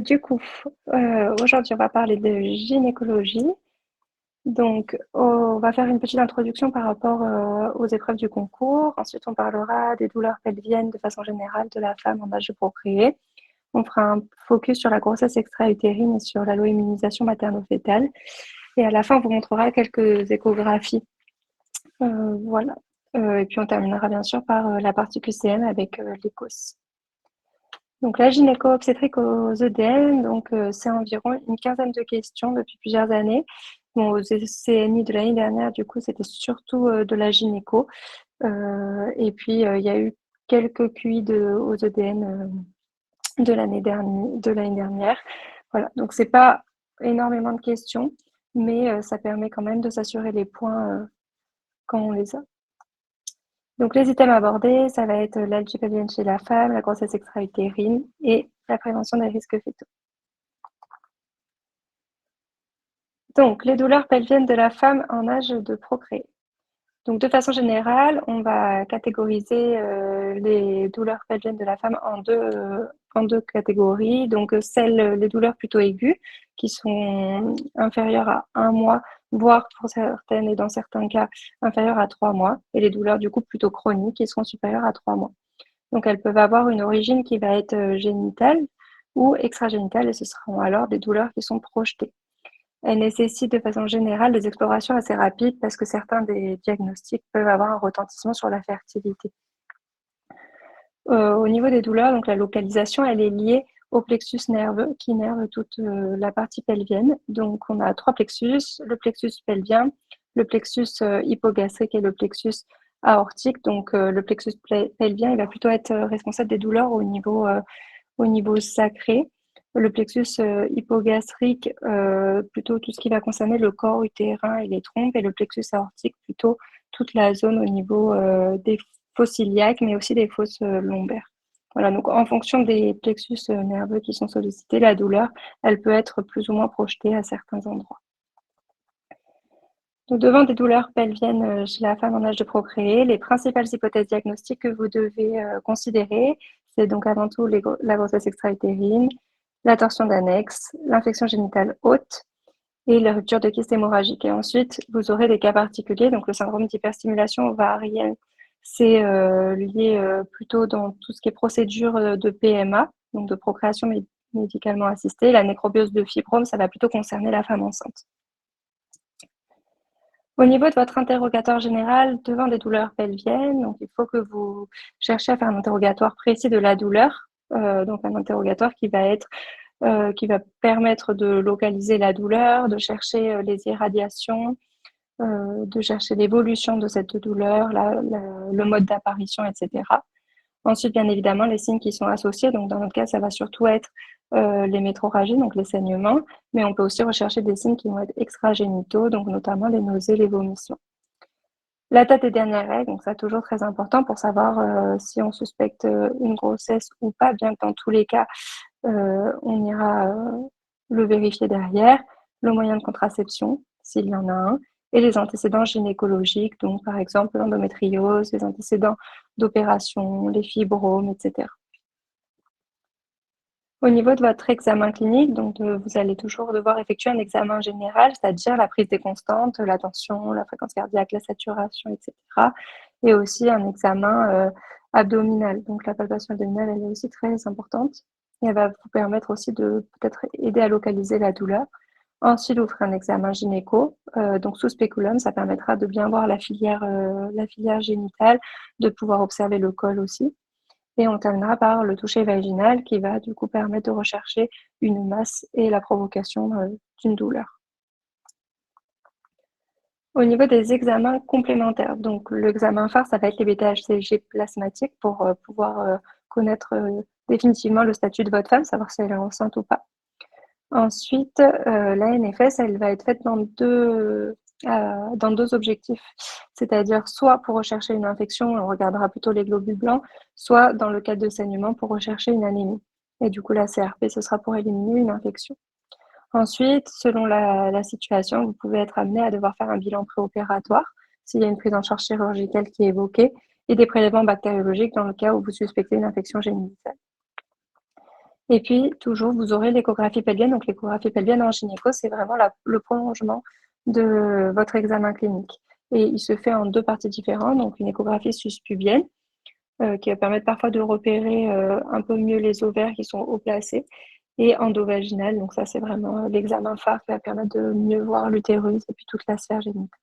Du coup, aujourd'hui, on va parler de gynécologie. Donc, on va faire une petite introduction par rapport aux épreuves du concours. Ensuite, on parlera des douleurs pelviennes de façon générale de la femme en âge de procréer. On fera un focus sur la grossesse extra-utérine et sur l'allo-immunisation materno-fétale. Et à la fin, on vous montrera quelques échographies. Voilà. Et puis, on terminera bien sûr par la partie QCM avec l'ECOS. Donc la gynéco-obstétrique aux EDN, donc c'est environ une quinzaine de questions depuis plusieurs années. Bon, aux CNI de l'année dernière, du coup, c'était surtout de la gynéco. Et puis il y a eu quelques QI aux EDN de l'année dernière. Voilà, donc c'est pas énormément de questions, mais ça permet quand même de s'assurer les points quand on les a. Donc les items abordés, ça va être l'algie pelvienne chez la femme, la grossesse extra-utérine et la prévention des risques fétaux. Donc les douleurs pelviennes de la femme en âge de procréer. Donc de façon générale, on va catégoriser les douleurs pelviennes de la femme en deux catégories. Donc les douleurs plutôt aiguës, qui sont inférieures à 1 mois, voire pour certaines et dans certains cas inférieures à 3 mois, et les douleurs du coup plutôt chroniques, qui seront supérieures à 3 mois. Donc elles peuvent avoir une origine qui va être génitale ou extragénitale, et ce seront alors des douleurs qui sont projetées. Elles nécessitent de façon générale des explorations assez rapides parce que certains des diagnostics peuvent avoir un retentissement sur la fertilité. Au niveau des douleurs, donc la localisation, elle est liée au plexus nerveux qui nerve toute la partie pelvienne. Donc on a 3 plexus, le plexus pelvien, le plexus hypogastrique et le plexus aortique. Donc le plexus pelvien, il va plutôt être responsable des douleurs au niveau sacré. Le plexus hypogastrique, plutôt tout ce qui va concerner le corps utérin et les trompes, et le plexus aortique, plutôt toute la zone au niveau des fosses iliaques, mais aussi des fosses lombaires. Voilà, donc en fonction des plexus nerveux qui sont sollicités, la douleur, elle peut être plus ou moins projetée à certains endroits. Donc, devant des douleurs pelviennes chez la femme en âge de procréer, les principales hypothèses diagnostiques que vous devez considérer, c'est donc avant tout la grossesse extra-utérine, la torsion d'annexe, l'infection génitale haute et la rupture de kyste hémorragique. Et ensuite, vous aurez des cas particuliers, donc le syndrome d'hyperstimulation ovarienne, c'est lié plutôt dans tout ce qui est procédure de PMA, donc de procréation médicalement assistée. La nécrobiose de fibrome, ça va plutôt concerner la femme enceinte. Au niveau de votre interrogatoire général devant des douleurs pelviennes, donc il faut que vous cherchiez à faire un interrogatoire précis de la douleur, donc un interrogatoire qui va permettre de localiser la douleur, de chercher les irradiations, de chercher l'évolution de cette douleur, le mode d'apparition, etc. Ensuite, bien évidemment, les signes qui sont associés. Donc, dans notre cas, ça va surtout être les métrorragies, donc les saignements, mais on peut aussi rechercher des signes qui vont être extragénitaux, donc notamment les nausées, les vomissements. La date des dernières règles, donc ça toujours très important pour savoir si on suspecte une grossesse ou pas, bien que dans tous les cas, on ira le vérifier derrière. Le moyen de contraception, s'il y en a un, et les antécédents gynécologiques, donc par exemple l'endométriose, les antécédents d'opération, les fibromes, etc. Au niveau de votre examen clinique, donc vous allez toujours devoir effectuer un examen général, c'est-à-dire la prise des constantes, la tension, la fréquence cardiaque, la saturation, etc. Et aussi un examen abdominal. Donc la palpation abdominale, elle est aussi très importante. Et elle va vous permettre aussi de peut-être aider à localiser la douleur. Ensuite, vous ferez un examen gynéco, donc sous spéculum, ça permettra de bien voir la filière génitale, de pouvoir observer le col aussi. Et on terminera par le toucher vaginal qui va du coup permettre de rechercher une masse et la provocation d'une douleur. Au niveau des examens complémentaires, donc l'examen phare, ça va être les bêta-HCG plasmatiques pour pouvoir connaître définitivement le statut de votre femme, savoir si elle est enceinte ou pas. Ensuite, la NFS, elle va être faite dans deux objectifs, c'est-à-dire soit pour rechercher une infection, on regardera plutôt les globules blancs, soit dans le cadre de saignement pour rechercher une anémie. Et du coup, la CRP, ce sera pour éliminer une infection. Ensuite, selon la situation, vous pouvez être amené à devoir faire un bilan préopératoire s'il y a une prise en charge chirurgicale qui est évoquée et des prélèvements bactériologiques dans le cas où vous suspectez une infection génitale. Et puis, toujours, vous aurez l'échographie pelvienne. Donc, l'échographie pelvienne en gynéco, c'est vraiment le prolongement de votre examen clinique. Et il se fait en deux parties différentes. Donc, une échographie suspubienne, qui va permettre parfois de repérer un peu mieux les ovaires qui sont haut placés, et endovaginale. Donc, ça, c'est vraiment l'examen phare qui va permettre de mieux voir l'utérus et puis toute la sphère génitale.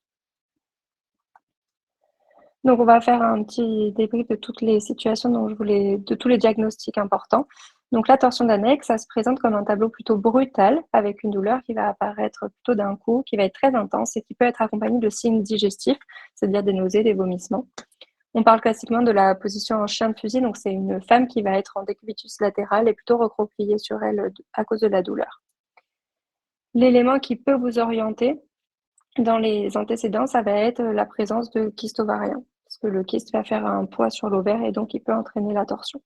Donc, on va faire un petit débrief de toutes les situations de tous les diagnostics importants. Donc, la torsion d'annexe, ça se présente comme un tableau plutôt brutal, avec une douleur qui va apparaître plutôt d'un coup, qui va être très intense et qui peut être accompagnée de signes digestifs, c'est-à-dire des nausées, des vomissements. On parle classiquement de la position en chien de fusil, donc c'est une femme qui va être en décubitus latéral et plutôt recroquevillée sur elle à cause de la douleur. L'élément qui peut vous orienter dans les antécédents, ça va être la présence de kyste ovarien, parce que le kyste va faire un poids sur l'ovaire et donc il peut entraîner la torsion.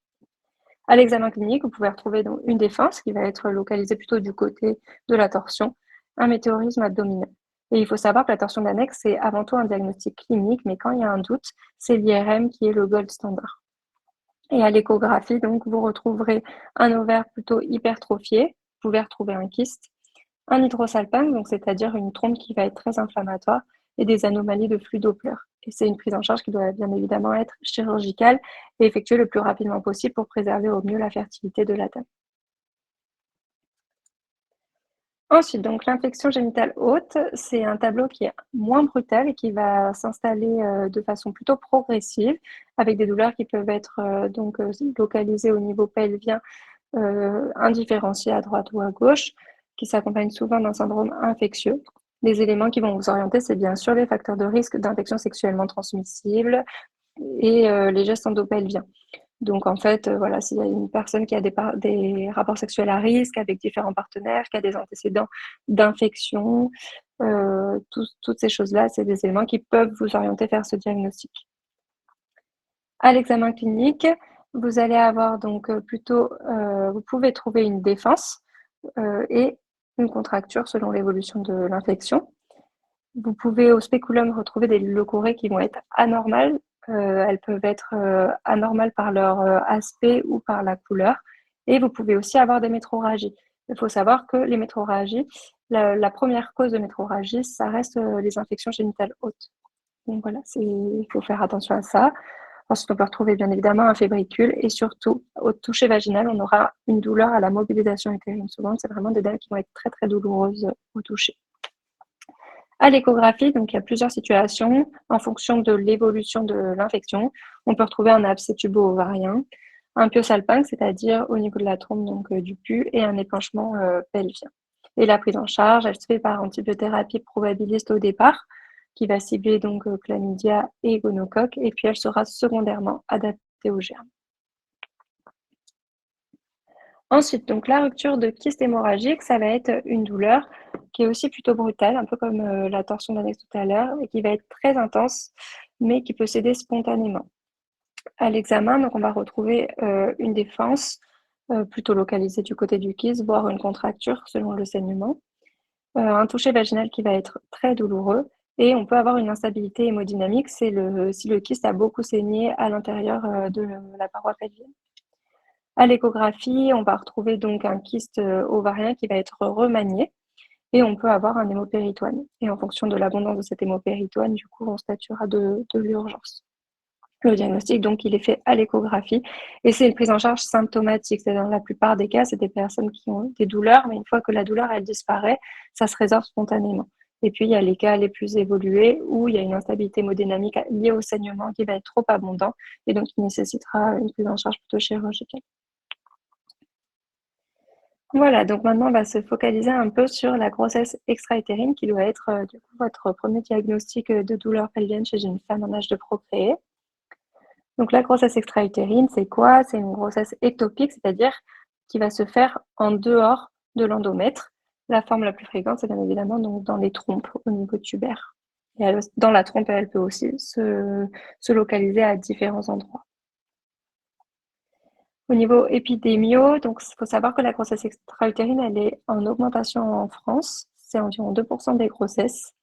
À l'examen clinique, vous pouvez retrouver donc une défense qui va être localisée plutôt du côté de la torsion, un météorisme abdominal. Et il faut savoir que la torsion d'annexe, c'est avant tout un diagnostic clinique, mais quand il y a un doute, c'est l'IRM qui est le gold standard. Et à l'échographie, donc, vous retrouverez un ovaire plutôt hypertrophié, vous pouvez retrouver un kyste, un hydrosalpingue, donc c'est-à-dire une trompe qui va être très inflammatoire, et des anomalies de flux Doppler. Et c'est une prise en charge qui doit bien évidemment être chirurgicale et effectuée le plus rapidement possible pour préserver au mieux la fertilité de la dame. Ensuite, donc l'infection génitale haute, c'est un tableau qui est moins brutal et qui va s'installer de façon plutôt progressive, avec des douleurs qui peuvent être localisées au niveau pelvien, indifférenciées à droite ou à gauche, qui s'accompagnent souvent d'un syndrome infectieux. Les éléments qui vont vous orienter, c'est bien sûr les facteurs de risque d'infection sexuellement transmissible et les gestes endopelviens. Donc en fait, voilà, s'il y a une personne qui a des rapports sexuels à risque avec différents partenaires, qui a des antécédents d'infection, toutes ces choses-là, c'est des éléments qui peuvent vous orienter vers ce diagnostic. À l'examen clinique, vous allez avoir donc vous pouvez trouver une défense et une contracture selon l'évolution de l'infection. Vous pouvez au spéculum retrouver des leucorrhées qui vont être anormales. Elles peuvent être anormales par leur aspect ou par la couleur. Et vous pouvez aussi avoir des métrorragies. Il faut savoir que les métrorragies, la première cause de métrorragie, ça reste les infections génitales hautes. Donc voilà, il faut faire attention à ça. Ensuite, on peut retrouver bien évidemment un fébricule et surtout, au toucher vaginal, on aura une douleur à la mobilisation utérine. Souvent, c'est vraiment des dames qui vont être très très douloureuses au toucher. À l'échographie, donc il y a plusieurs situations en fonction de l'évolution de l'infection. On peut retrouver un abcès tubo-ovarien, un piosalpingue, c'est-à-dire au niveau de la trompe du pus, et un épanchement pelvien. Et la prise en charge, elle se fait par antibiothérapie probabiliste au départ, qui va cibler donc chlamydia et gonocoque, et puis elle sera secondairement adaptée aux germes. Ensuite, donc la rupture de kyste hémorragique, ça va être une douleur qui est aussi plutôt brutale, un peu comme la torsion d'annexe tout à l'heure, et qui va être très intense, mais qui peut céder spontanément. À l'examen, donc on va retrouver une défense plutôt localisée du côté du kyste, voire une contracture selon le saignement, un toucher vaginal qui va être très douloureux, et on peut avoir une instabilité hémodynamique si le kyste a beaucoup saigné à l'intérieur de la paroi pelvienne. À l'échographie, on va retrouver donc un kyste ovarien qui va être remanié et on peut avoir un hémopéritoine. Et en fonction de l'abondance de cet hémopéritoine, du coup, on statuera de l'urgence. Le diagnostic, donc, il est fait à l'échographie et c'est une prise en charge symptomatique. C'est dans la plupart des cas, c'est des personnes qui ont des douleurs, mais une fois que la douleur, elle disparaît, ça se résorbe spontanément. Et puis, il y a les cas les plus évolués où il y a une instabilité hémodynamique liée au saignement qui va être trop abondant et donc qui nécessitera une prise en charge plutôt chirurgicale. Voilà, donc maintenant, on va se focaliser un peu sur la grossesse extra-utérine qui doit être du coup votre premier diagnostic de douleur pelvienne chez une femme en âge de procréer. Donc la grossesse extra-utérine, c'est quoi? C'est une grossesse ectopique, c'est-à-dire qui va se faire en dehors de l'endomètre. La forme la plus fréquente, c'est bien évidemment donc dans les trompes au niveau tubaire. Et dans la trompe, elle peut aussi se localiser à différents endroits. Au niveau épidémio, donc il faut savoir que la grossesse extra-utérine, elle est en augmentation en France. C'est environ 2% des grossesses,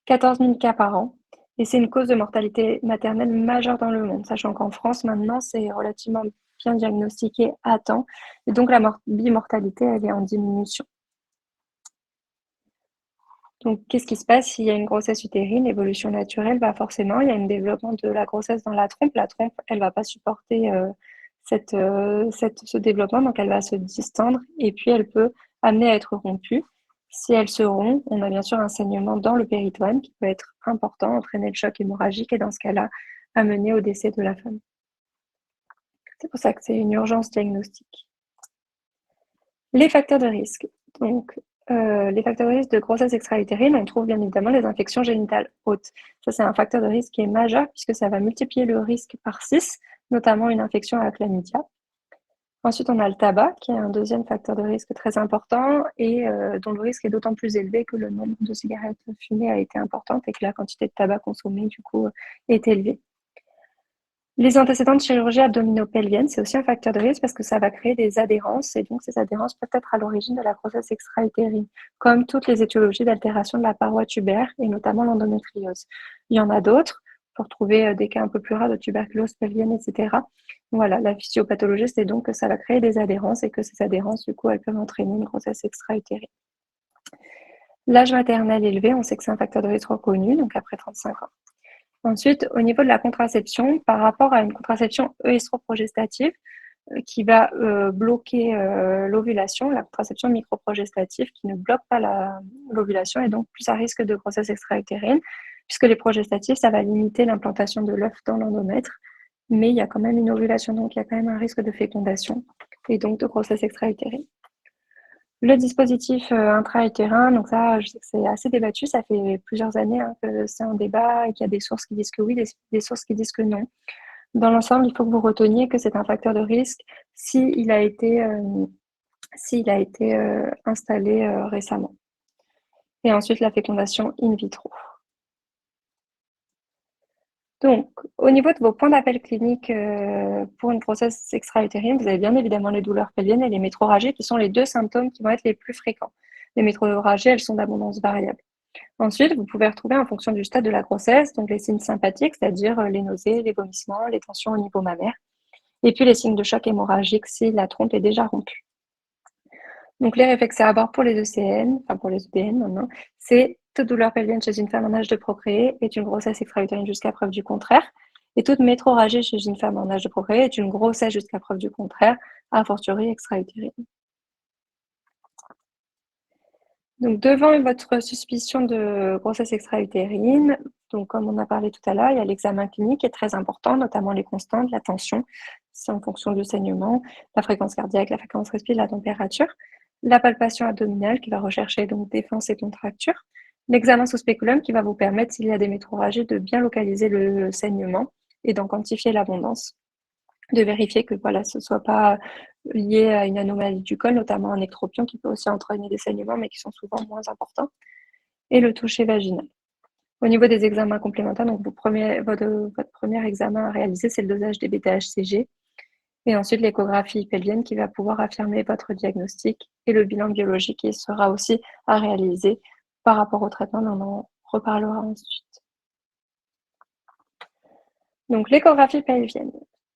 14 000 cas par an. Et c'est une cause de mortalité maternelle majeure dans le monde, sachant qu'en France, maintenant, c'est relativement bien diagnostiquée à temps. Et donc, la bimortalité, elle est en diminution. Donc, qu'est-ce qui se passe s'il y a une grossesse utérine? L'évolution naturelle, bah forcément, il y a un développement de la grossesse dans la trompe. La trompe, elle va pas supporter ce développement, donc elle va se distendre et puis elle peut amener à être rompue. Si elle se rompt, on a bien sûr un saignement dans le péritoine qui peut être important, entraîner le choc hémorragique et dans ce cas-là, amener au décès de la femme. C'est pour ça que c'est une urgence diagnostique. Les facteurs de risque. Donc, les facteurs de risque de grossesse extra-utérine, on trouve bien évidemment les infections génitales hautes. Ça, c'est un facteur de risque qui est majeur puisque ça va multiplier le risque par 6, notamment une infection à la chlamydia. Ensuite, on a le tabac, qui est un deuxième facteur de risque très important et dont le risque est d'autant plus élevé que le nombre de cigarettes fumées a été important et que la quantité de tabac consommée, du coup, est élevée. Les antécédents de chirurgie abdominopelvienne, c'est aussi un facteur de risque parce que ça va créer des adhérences et donc ces adhérences peuvent être à l'origine de la grossesse extra-utérine, comme toutes les étiologies d'altération de la paroi tubaire et notamment l'endométriose. Il y en a d'autres, pour trouver des cas un peu plus rares de tuberculose pelvienne, etc. Voilà, la physiopathologie, c'est donc que ça va créer des adhérences et que ces adhérences, du coup, elles peuvent entraîner une grossesse extra-utérine. L'âge maternel élevé, on sait que c'est un facteur de risque reconnu, donc après 35 ans. Ensuite, au niveau de la contraception, par rapport à une contraception œstrogrestative qui va bloquer l'ovulation, la contraception microprogestative qui ne bloque pas l'ovulation et donc plus à risque de grossesse extra-utérine, puisque les progestatifs, ça va limiter l'implantation de l'œuf dans l'endomètre, mais il y a quand même une ovulation, donc il y a quand même un risque de fécondation et donc de grossesse extra-utérine. Le dispositif intra-utérin, donc ça, je sais que c'est assez débattu, ça fait plusieurs années que c'est un débat et qu'il y a des sources qui disent que oui, des sources qui disent que non. Dans l'ensemble, il faut que vous reteniez que c'est un facteur de risque s'il a été installé récemment. Et ensuite, la fécondation in vitro. Donc, au niveau de vos points d'appel cliniques pour une grossesse extra-utérine, vous avez bien évidemment les douleurs pelviennes et les métrorragies qui sont les deux symptômes qui vont être les plus fréquents. Les métrorragies, elles sont d'abondance variable. Ensuite, vous pouvez retrouver en fonction du stade de la grossesse, donc les signes sympathiques, c'est-à-dire les nausées, les vomissements, les tensions au niveau mammaire, et puis les signes de choc hémorragique si la trompe est déjà rompue. Donc les réflexes à abord pour les ECN, enfin pour les EDN maintenant, c'est toute douleur pelvienne chez une femme en âge de procréer est une grossesse extra-utérine jusqu'à preuve du contraire, et toute métrorragie chez une femme en âge de procréer est une grossesse jusqu'à preuve du contraire, a fortiori extra-utérine. Donc, devant votre suspicion de grossesse extra-utérine, donc comme on a parlé tout à l'heure, il y a l'examen clinique qui est très important, notamment les constantes, la tension, c'est en fonction du saignement, la fréquence cardiaque, la fréquence respiratoire, la température, la palpation abdominale qui va rechercher donc défense et contracture, l'examen sous spéculum qui va vous permettre, s'il y a des métrorragies, de bien localiser le saignement et d'en quantifier l'abondance, de vérifier que voilà, ce ne soit pas lié à une anomalie du col, notamment un ectropion qui peut aussi entraîner des saignements, mais qui sont souvent moins importants, et le toucher vaginal. Au niveau des examens complémentaires, donc votre premier examen à réaliser, c'est le dosage des bêta-HCG, et ensuite l'échographie pelvienne qui va pouvoir affirmer votre diagnostic, et le bilan biologique qui sera aussi à réaliser par rapport au traitement, mais on en reparlera ensuite. Donc l'échographie pelvienne.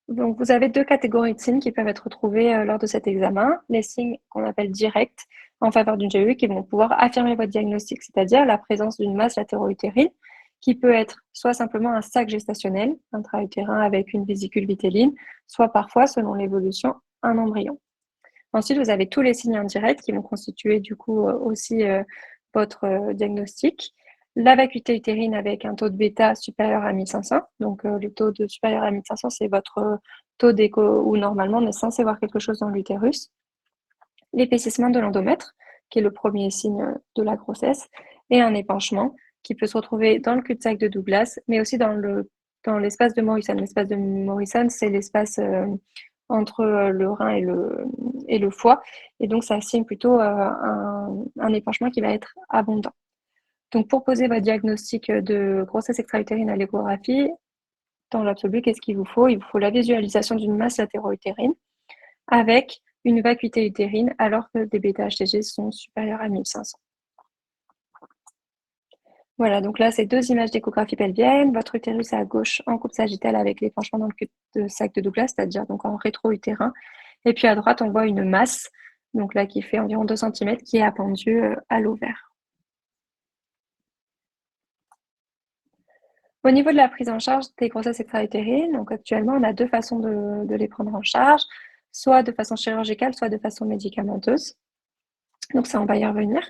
Donc, vous avez deux catégories de signes qui peuvent être retrouvés lors de cet examen. Les signes qu'on appelle directs en faveur d'une GEU qui vont pouvoir affirmer votre diagnostic, c'est-à-dire la présence d'une masse latéro-utérine qui peut être soit simplement un sac gestationnel intra-utérin avec une vésicule vitelline, soit parfois, selon l'évolution, un embryon. Ensuite, vous avez tous les signes indirects qui vont constituer du coup aussi votre diagnostic. La vacuité utérine avec un taux de bêta supérieur à 1500. Donc, le taux de supérieur à 1500, c'est votre taux d'écho où normalement on est censé voir quelque chose dans l'utérus. L'épaississement de l'endomètre, qui est le premier signe de la grossesse, et un épanchement qui peut se retrouver dans le cul-de-sac de Douglas, mais aussi dans l'espace de Morrison. L'espace de Morrison, c'est l'espace entre le rein et le foie, et donc ça signe plutôt un épanchement qui va être abondant. Donc, pour poser votre diagnostic de grossesse extra-utérine à l'échographie, dans l'absolu, qu'est-ce qu'il vous faut? Il vous faut la visualisation d'une masse latéro-utérine avec une vacuité utérine alors que des bêta-HCG sont supérieurs à 1500. Voilà, donc là, c'est 2 images d'échographie pelvienne. Votre utérus est à gauche en coupe sagittale avec les penchements dans le cul-de-sac de Douglas, c'est-à-dire donc en rétro-utérin. Et puis à droite, on voit une masse, donc là, qui fait environ 2 cm, qui est appendue à l'ovaire. Au niveau de la prise en charge des grossesses extra-utérines, donc actuellement, on a 2 façons de les prendre en charge, soit de façon chirurgicale, soit de façon médicamenteuse. Donc ça, on va y revenir.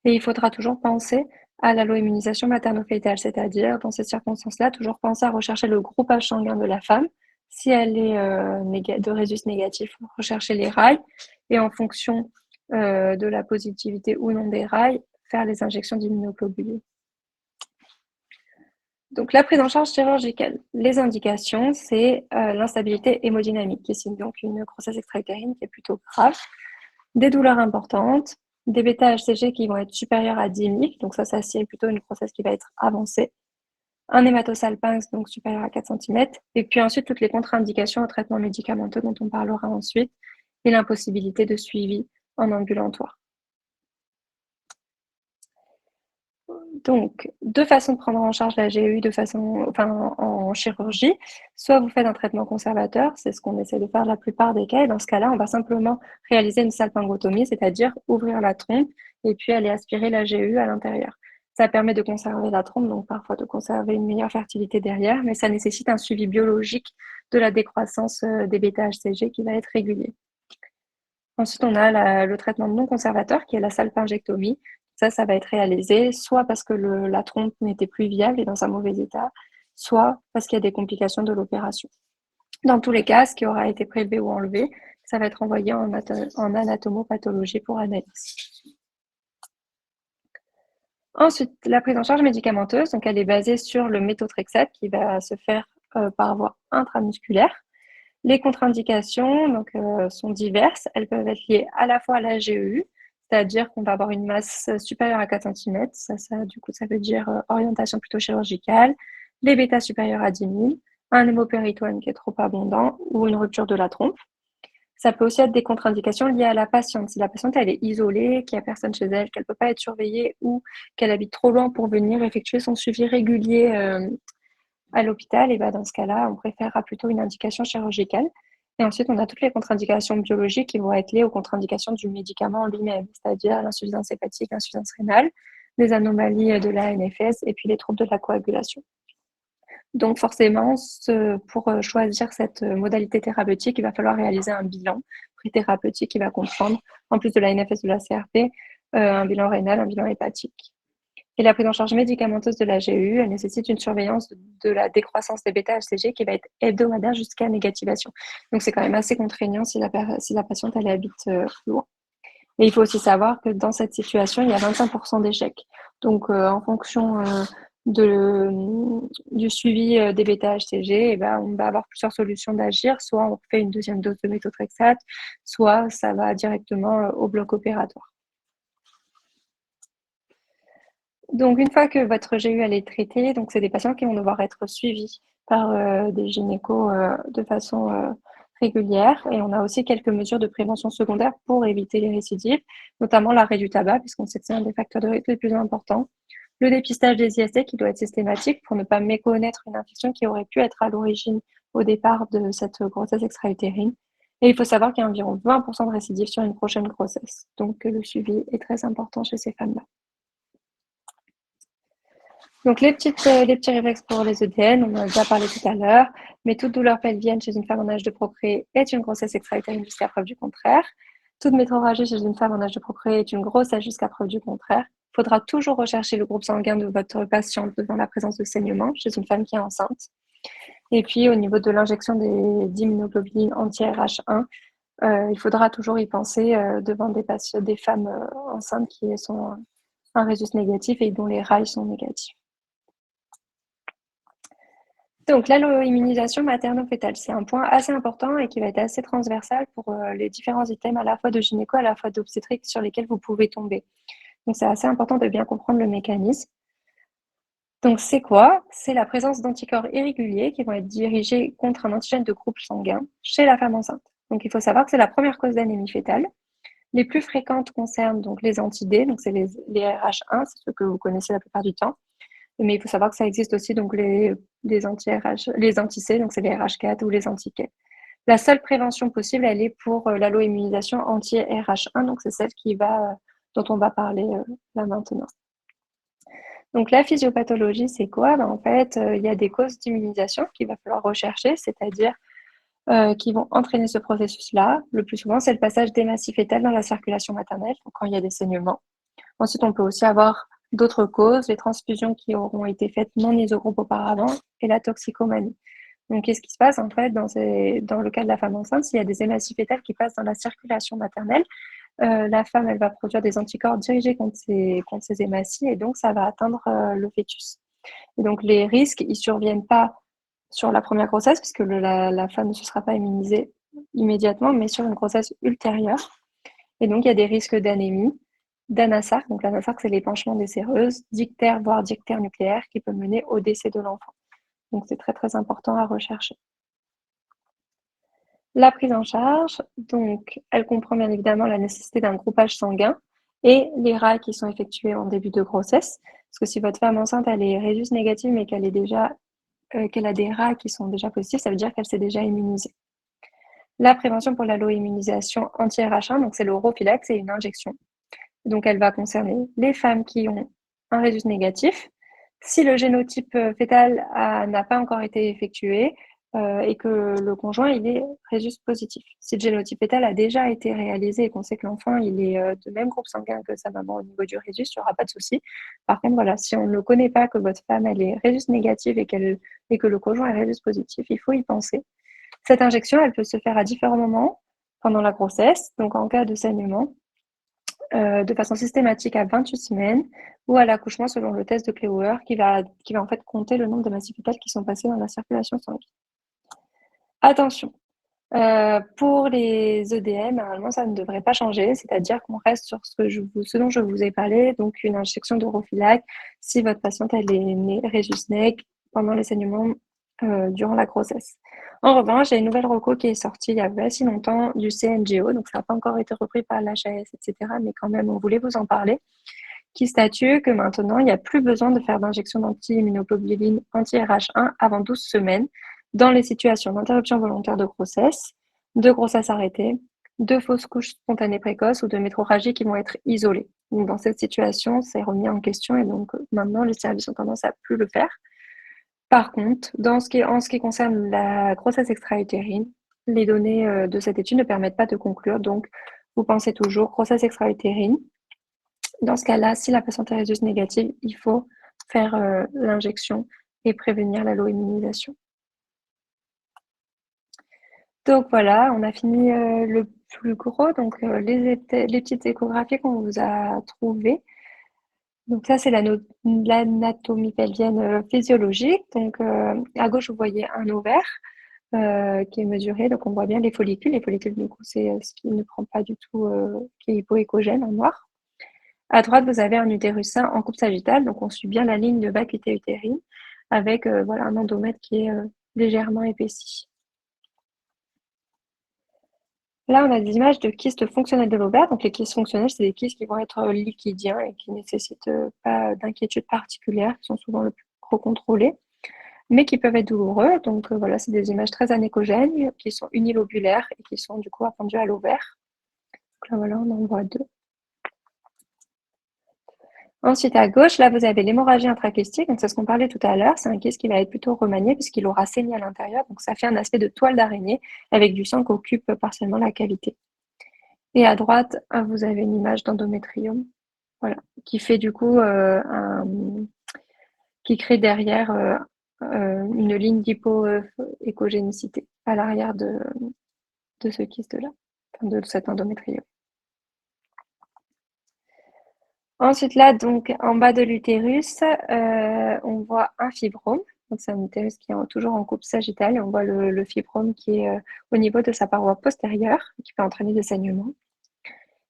Et il faudra toujours penser à l'alloimmunisation materno-fétale, c'est-à-dire, dans ces circonstances-là, toujours penser à rechercher le groupage sanguin de la femme. Si elle est de résus négatif, rechercher les rails. Et en fonction de la positivité ou non des rails, faire les injections d'immunoglobulines. Donc la prise en charge chirurgicale. Les indications, c'est l'instabilité hémodynamique, qui signe donc une grossesse extra-utérine qui est plutôt grave, des douleurs importantes, des bêta-HCG qui vont être supérieurs à 10 000, donc ça signe plutôt une grossesse qui va être avancée, un hématosalpinx, donc supérieur à 4 cm, et puis ensuite toutes les contre-indications au traitement médicamenteux dont on parlera ensuite, et l'impossibilité de suivi en ambulatoire. Donc, 2 façons de prendre en charge la GEU en chirurgie. Soit vous faites un traitement conservateur, c'est ce qu'on essaie de faire la plupart des cas, et dans ce cas-là, on va simplement réaliser une salpingotomie, c'est-à-dire ouvrir la trompe et puis aller aspirer la GEU à l'intérieur. Ça permet de conserver la trompe, donc parfois de conserver une meilleure fertilité derrière, mais ça nécessite un suivi biologique de la décroissance des bêta-HCG qui va être régulier. Ensuite, on a le traitement non conservateur qui est la salpingectomie. Ça va être réalisé soit parce que la trompe n'était plus viable et dans un mauvais état, soit parce qu'il y a des complications de l'opération. Dans tous les cas, ce qui aura été prélevé ou enlevé, ça va être envoyé en anatomopathologie pour analyse. Ensuite, la prise en charge médicamenteuse, donc elle est basée sur le méthotrexate qui va se faire par voie intramusculaire. Les contre-indications sont diverses. Elles peuvent être liées à la fois à la GEU, c'est-à-dire qu'on va avoir une masse supérieure à 4 cm. Du coup, ça veut dire orientation plutôt chirurgicale, les bêtas supérieurs à 10 000, un hémopéritoine qui est trop abondant ou une rupture de la trompe. Ça peut aussi être des contre-indications liées à la patiente. Si la patiente elle est isolée, qu'il n'y a personne chez elle, qu'elle ne peut pas être surveillée ou qu'elle habite trop loin pour venir effectuer son suivi régulier à l'hôpital, et ben dans ce cas-là, on préférera plutôt une indication chirurgicale. Et ensuite, on a toutes les contre-indications biologiques qui vont être liées aux contre-indications du médicament lui-même, c'est-à-dire l'insuffisance hépatique, l'insuffisance rénale, les anomalies de la NFS et puis les troubles de la coagulation. Donc forcément, pour choisir cette modalité thérapeutique, il va falloir réaliser un bilan pré-thérapeutique qui va comprendre, en plus de la NFS de la CRP, un bilan rénal, un bilan hépatique. Et la prise en charge médicamenteuse de la GEU, elle nécessite une surveillance de la décroissance des bêta-HCG qui va être hebdomadaire jusqu'à négativation. Donc c'est quand même assez contraignant si la patiente elle habite loin. Et il faut aussi savoir que dans cette situation, il y a 25% d'échecs. Donc en fonction du suivi des bêta-HCG, eh ben, on va avoir plusieurs solutions d'agir. Soit on fait une deuxième dose de méthotrexate, soit ça va directement au bloc opératoire. Donc, une fois que votre GU elle est traitée, donc c'est des patients qui vont devoir être suivis par des gynécos de façon régulière. Et on a aussi quelques mesures de prévention secondaire pour éviter les récidives, notamment l'arrêt du tabac, puisqu'on sait que c'est un des facteurs de risque les plus importants. Le dépistage des IST qui doit être systématique pour ne pas méconnaître une infection qui aurait pu être à l'origine au départ de cette grossesse extra-utérine. Et il faut savoir qu'il y a environ 20% de récidives sur une prochaine grossesse. Donc, le suivi est très important chez ces femmes-là. Donc les petits réflexes pour les EDN, on en a déjà parlé tout à l'heure, mais toute douleur pelvienne chez une femme en âge de procréer est une grossesse extra-utérine jusqu'à preuve du contraire. Toute métrorragie chez une femme en âge de procréer est une grossesse jusqu'à preuve du contraire. Il faudra toujours rechercher le groupe sanguin de votre patiente devant la présence de saignement chez une femme qui est enceinte. Et puis au niveau de l'injection d'immunoglobulines anti-RH1, il faudra toujours y penser devant des femmes enceintes qui sont un résus négatif et dont les rails sont négatifs. Donc l'alloimmunisation materno-fétale, c'est un point assez important et qui va être assez transversal pour les différents items à la fois de gynéco, à la fois d'obstétrique sur lesquels vous pouvez tomber. Donc c'est assez important de bien comprendre le mécanisme. Donc c'est quoi? C'est la présence d'anticorps irréguliers qui vont être dirigés contre un antigène de groupe sanguin chez la femme enceinte. Donc il faut savoir que c'est la première cause d'anémie fétale. Les plus fréquentes concernent donc les anti-D, donc c'est les RH1, c'est ceux que vous connaissez la plupart du temps. Mais il faut savoir que ça existe aussi, donc les anti-RH, les anti-C, donc c'est les RH4 ou les anti-K. La seule prévention possible, elle est pour l'allo-immunisation anti-RH1, donc c'est celle dont on va parler là maintenant. Donc la physiopathologie, c'est quoi? En fait, il y a des causes d'immunisation qu'il va falloir rechercher, c'est-à-dire qui vont entraîner ce processus-là. Le plus souvent, c'est le passage des massifs fétals dans la circulation maternelle, donc quand il y a des saignements. Ensuite, on peut aussi avoir d'autres causes, les transfusions qui auront été faites non isogroupe auparavant et la toxicomanie. Donc, qu'est-ce qui se passe en fait dans le cas de la femme enceinte? S'il y a des hématies fétales qui passent dans la circulation maternelle, la femme, elle va produire des anticorps dirigés contre ces hématies et donc ça va atteindre le fœtus. Et donc, les risques, ils surviennent pas sur la première grossesse, puisque la femme ne se sera pas immunisée immédiatement, mais sur une grossesse ultérieure. Et donc, il y a des risques d'anémie, d'anasarque. Donc, l'anasarque, c'est l'épanchement des séreuses, d'ictère, voire d'ictère nucléaire, qui peut mener au décès de l'enfant. Donc, c'est très, très important à rechercher. La prise en charge, donc, elle comprend bien évidemment la nécessité d'un groupage sanguin et les RAS qui sont effectués en début de grossesse. Parce que si votre femme enceinte, elle est rhésus négative, mais qu'elle a des RAS qui sont déjà positifs, ça veut dire qu'elle s'est déjà immunisée. La prévention pour l'allo-immunisation anti-RH1, donc c'est l'europhylaxe, c'est une injection. Donc elle va concerner les femmes qui ont un rhésus négatif. Si le génotype fœtal n'a pas encore été effectué et que le conjoint il est rhésus positif. Si le génotype fœtal a déjà été réalisé et qu'on sait que l'enfant il est de même groupe sanguin que sa maman au niveau du rhésus, il n'y aura pas de souci. Par contre, voilà, si on ne connaît pas que votre femme elle est rhésus négative et que le conjoint est rhésus positif, il faut y penser. Cette injection, elle peut se faire à différents moments pendant la grossesse, donc en cas de saignement, de façon systématique à 28 semaines ou à l'accouchement selon le test de Clewar qui va en fait compter le nombre de massifs fétals qui sont passés dans la circulation sanguine. Attention, pour les EDM, normalement ça ne devrait pas changer, c'est-à-dire qu'on reste sur ce dont je vous ai parlé, donc une injection d'europhylax si votre patiente elle est née rhésus nec pendant les saignements durant la grossesse. En revanche, il y a une nouvelle reco qui est sortie il y a pas si longtemps du CNGO, donc ça n'a pas encore été repris par l'HAS, etc., mais quand même on voulait vous en parler, qui statue que maintenant il n'y a plus besoin de faire d'injection d'anti-immunoglobuline anti-RH1 avant 12 semaines dans les situations d'interruption volontaire de grossesse arrêtée, de fausses couches spontanées précoces ou de métrorragie qui vont être isolées. Donc dans cette situation, c'est remis en question et donc maintenant les services ont tendance à plus le faire. Par contre, en ce qui concerne la grossesse extra-utérine, les données de cette étude ne permettent pas de conclure, donc vous pensez toujours grossesse extra-utérine. Dans ce cas-là, si la patiente est rhésus négative, il faut faire l'injection et prévenir l'allo-immunisation. Donc voilà, on a fini le plus gros, donc les petites échographies qu'on vous a trouvées. Donc ça, c'est l'anatomie pelvienne physiologique. Donc à gauche, vous voyez un ovaire qui est mesuré. Donc on voit bien les follicules. Les follicules, du coup, c'est ce qui ne prend pas du tout, qui est hypoécogène en noir. À droite, vous avez un utérus sain en coupe sagittale. Donc on suit bien la ligne de vacuité utérine avec voilà, un endomètre qui est légèrement épaissi. Là, on a des images de kystes fonctionnels de l'ovaire. Donc, les kystes fonctionnels, c'est des kystes qui vont être liquidiens et qui ne nécessitent pas d'inquiétude particulière, qui sont souvent le plus gros contrôlés, mais qui peuvent être douloureux. Donc, voilà, c'est des images très anéchogènes qui sont unilobulaires et qui sont du coup appendues à l'ovaire. Donc là, voilà, on en voit deux. Ensuite, à gauche, là, vous avez l'hémorragie intrakystique. Donc, c'est ce qu'on parlait tout à l'heure. C'est un kyste qui va être plutôt remanié puisqu'il aura saigné à l'intérieur. Donc, ça fait un aspect de toile d'araignée avec du sang qui occupe partiellement la cavité. Et à droite, vous avez une image d'endométrium, voilà, qui fait du coup qui crée derrière une ligne d'hypoécogénicité à l'arrière de ce kyste-là, de cet endométrium. Ensuite, là, donc, en bas de l'utérus, on voit un fibrome. Donc, c'est un utérus qui est toujours en coupe sagittale et on voit le fibrome qui est au niveau de sa paroi postérieure, qui peut entraîner des saignements.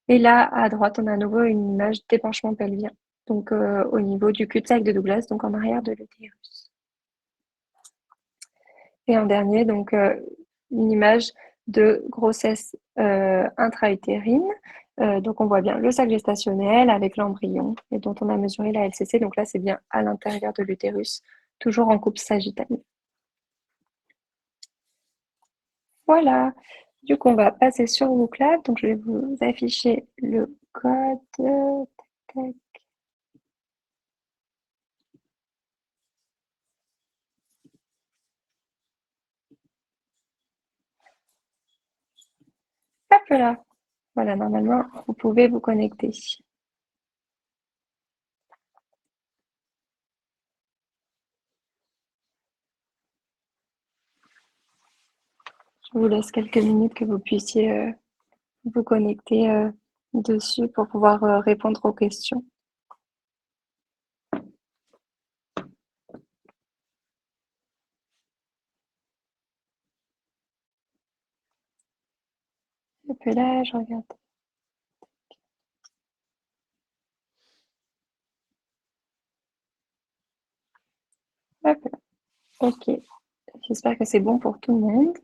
Et là, à droite, on a à nouveau une image d'épanchement pelvien, donc au niveau du cul-de-sac de Douglas, donc en arrière de l'utérus. Et en dernier, donc une image de grossesse intra-utérine Donc on voit bien le sac gestationnel avec l'embryon et dont on a mesuré la LCC. Donc là, c'est bien à l'intérieur de l'utérus, toujours en couple sagittale. Voilà. Du coup, on va passer sur Wooclap. Donc je vais vous afficher le code. Tac, tac. Hop là. Voilà, normalement, vous pouvez vous connecter. Je vous laisse quelques minutes que vous puissiez vous connecter dessus pour pouvoir répondre aux questions. Et puis là, je regarde. Hop là. Ok. J'espère que c'est bon pour tout le monde.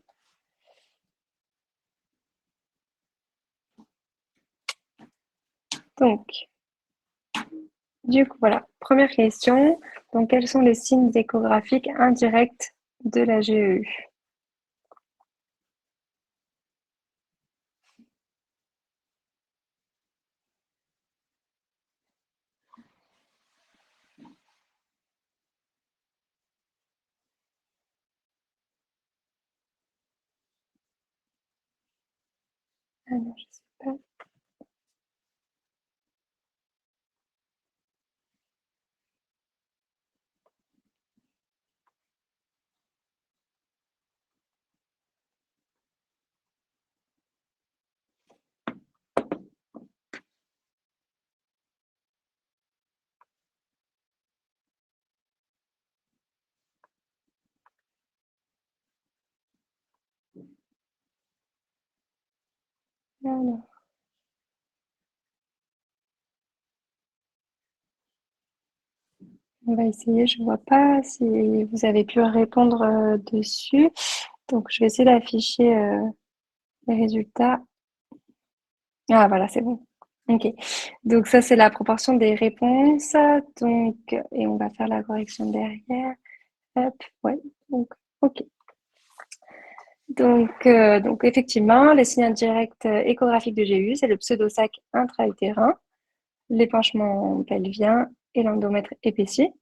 Donc, du coup, voilà. Première question. Donc, quels sont les signes échographiques indirects de la GEU? Ah non, je sais pas. Alors, on va essayer. Je ne vois pas si vous avez pu répondre dessus. Donc, je vais essayer d'afficher les résultats. Ah, voilà, c'est bon. Ok. Donc, ça, c'est la proportion des réponses. Donc, et on va faire la correction derrière. Hop, ouais. Donc, ok. Donc effectivement, les signes indirects échographiques de GU, c'est le pseudosac intra-utérin, l'épanchement pelvien et l'endomètre épaissi.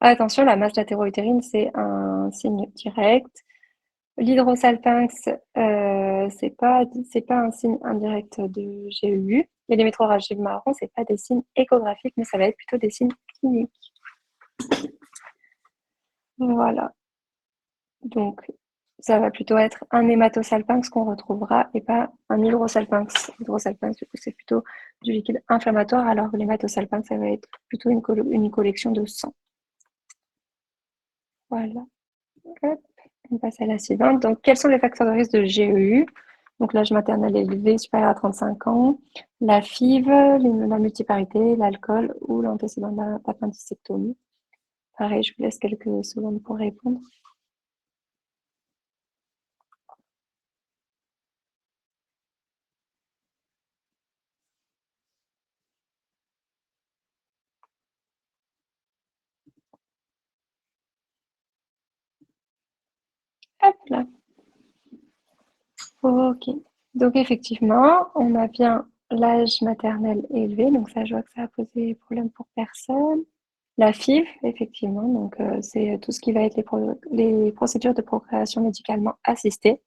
Attention, la masse latéro-utérine, c'est un signe direct. L'hydrosalpinx, c'est pas un signe indirect de GEU. Et les métroragies marron, c'est pas des signes échographiques, mais ça va être plutôt des signes cliniques. Voilà. Donc, ça va plutôt être un hématosalpinx qu'on retrouvera et pas un hydrosalpinx. L'hydrosalpinx, du coup, c'est plutôt du liquide inflammatoire, alors que l'hématosalpinx, ça va être plutôt une collection de sang. Voilà. Hop. On passe à la suivante. Donc, quels sont les facteurs de risque de GEU? Donc, l'âge maternel élevé supérieur à 35 ans, la FIV, la multiparité, l'alcool ou l'antécédent d'appendicectomie. Pareil, je vous laisse quelques secondes pour répondre. Hop là. Ok. Donc effectivement, on a bien l'âge maternel élevé, donc ça, je vois que ça a posé problème pour personne. La FIV, effectivement, donc c'est tout ce qui va être les procédures de procréation médicalement assistée.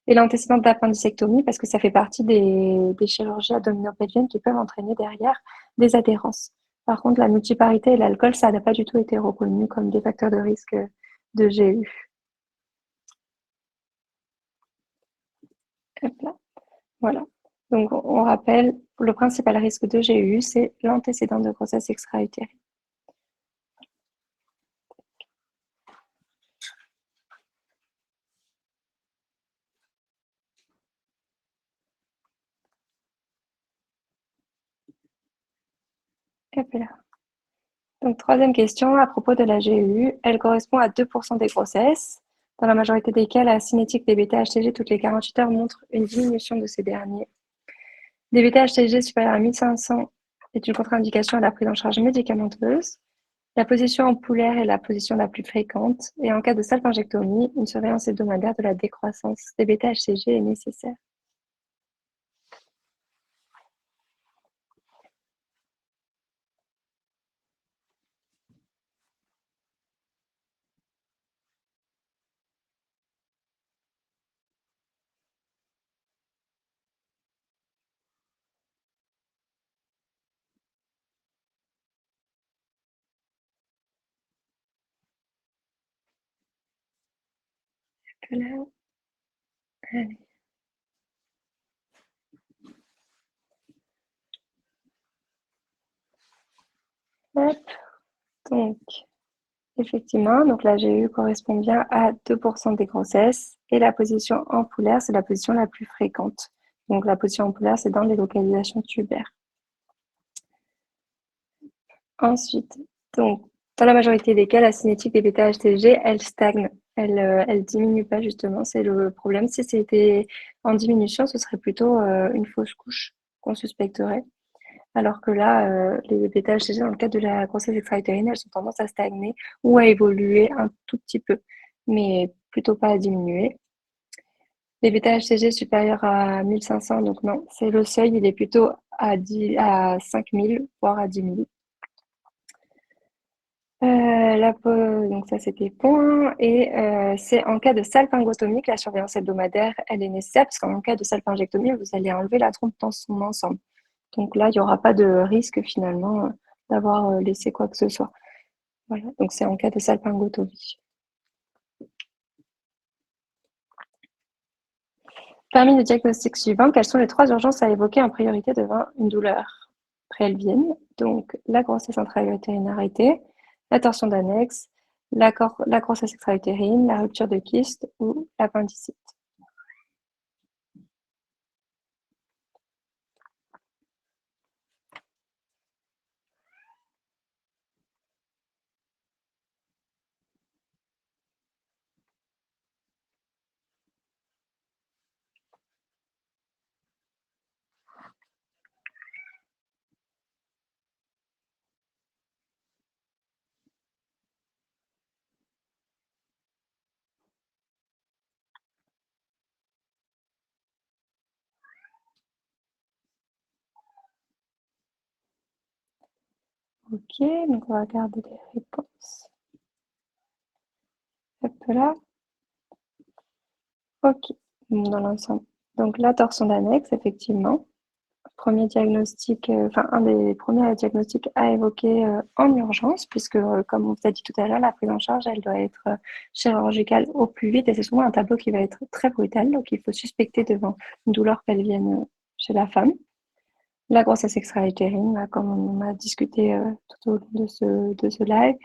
Et l'antécédent d'appendicectomie, parce que ça fait partie des chirurgies abdominopelviennes qui peuvent entraîner derrière des adhérences. Par contre, la multiparité et l'alcool, ça n'a pas du tout été reconnu comme des facteurs de risque de GU. Hop là. Voilà. Donc, on rappelle, le principal risque de GU, c'est l'antécédent de grossesse extra-utérine. Hop là. Donc, troisième question, à propos de la GU, elle correspond à 2% des grossesses, dans la majorité des cas, la cinétique des bêta-HCG toutes les 48 heures montre une diminution de ces derniers. DBT-HCG supérieur à 1500 est une contre-indication à la prise en charge médicamenteuse. La position ampulaire est la position la plus fréquente et en cas de salpingectomie, une surveillance hebdomadaire de la décroissance DBT-HCG est nécessaire. Voilà. Allez, hop. Donc, effectivement, donc la GU correspond bien à 2% des grossesses et la position ampulaire, c'est la position la plus fréquente. Donc, la position ampulaire, c'est dans les localisations tubaires. Ensuite, donc, dans la majorité des cas, la cinétique des bêta-HCG, elle stagne. Elle diminue pas, justement. C'est le problème. Si c'était en diminution, ce serait plutôt une fausse couche qu'on suspecterait. Alors que là, les bêta-HCG, dans le cadre de la grossesse extra-utérine, elles ont tendance à stagner ou à évoluer un tout petit peu, mais plutôt pas à diminuer. Les bêta-HCG supérieurs à 1500, donc non, c'est le seuil, il est plutôt à 5000, voire à 10 000. Donc ça c'était point. Et c'est en cas de salpingotomie que la surveillance hebdomadaire elle est nécessaire parce qu'en cas de salpingectomie vous allez enlever la trompe dans son ensemble. Donc là il n'y aura pas de risque finalement d'avoir laissé quoi que ce soit. Voilà, donc c'est en cas de salpingotomie. Parmi les diagnostics suivants, quelles sont les 3 urgences à évoquer en priorité devant une douleur pelvienne? Donc la grossesse intra-utérine arrêtée, la torsion d'annexe, la grossesse extra-utérine, la rupture de kyste ou l'appendicite. Ok, donc on va regarder les réponses. Hop là. Ok, dans l'ensemble. Donc la torsion d'annexe, effectivement. Premier diagnostic, enfin un des premiers diagnostics à évoquer en urgence, puisque comme on vous a dit tout à l'heure, la prise en charge, elle doit être chirurgicale au plus vite et c'est souvent un tableau qui va être très brutal, donc il faut suspecter devant une douleur pelvienne chez la femme. La grossesse extra-utérine, comme on a discuté tout au long de ce live.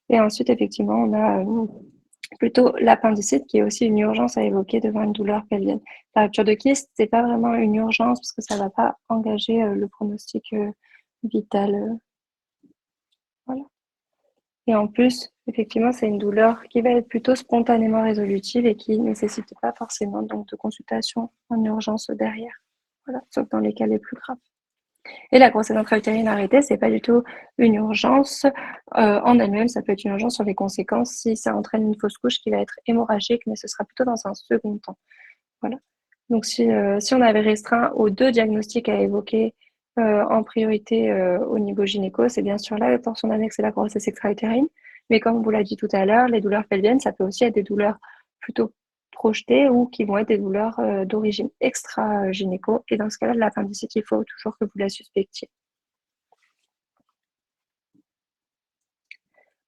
Et ensuite, effectivement, on a plutôt l'appendicite qui est aussi une urgence à évoquer devant une douleur pelvienne. La rupture de kyste, c'est pas vraiment une urgence parce que ça va pas engager le pronostic vital. Voilà. Et en plus, effectivement, c'est une douleur qui va être plutôt spontanément résolutive et qui ne nécessite pas forcément donc de consultation en urgence derrière. Voilà, sauf dans les cas les plus graves. Et la grossesse intra-utérine arrêtée, c'est pas du tout une urgence en elle-même, ça peut être une urgence sur les conséquences si ça entraîne une fausse couche qui va être hémorragique, mais ce sera plutôt dans un second temps. Voilà. Donc si on avait restreint aux 2 diagnostics à évoquer en priorité au niveau gynéco, c'est bien sûr là la torsion d'annexe et la grossesse extra-utérine. Mais comme on vous l'a dit tout à l'heure, les douleurs pelviennes, ça peut aussi être des douleurs plutôt projetées ou qui vont être des douleurs d'origine extra-gynéco. Et dans ce cas-là, l'appendicite, il faut toujours que vous la suspectiez.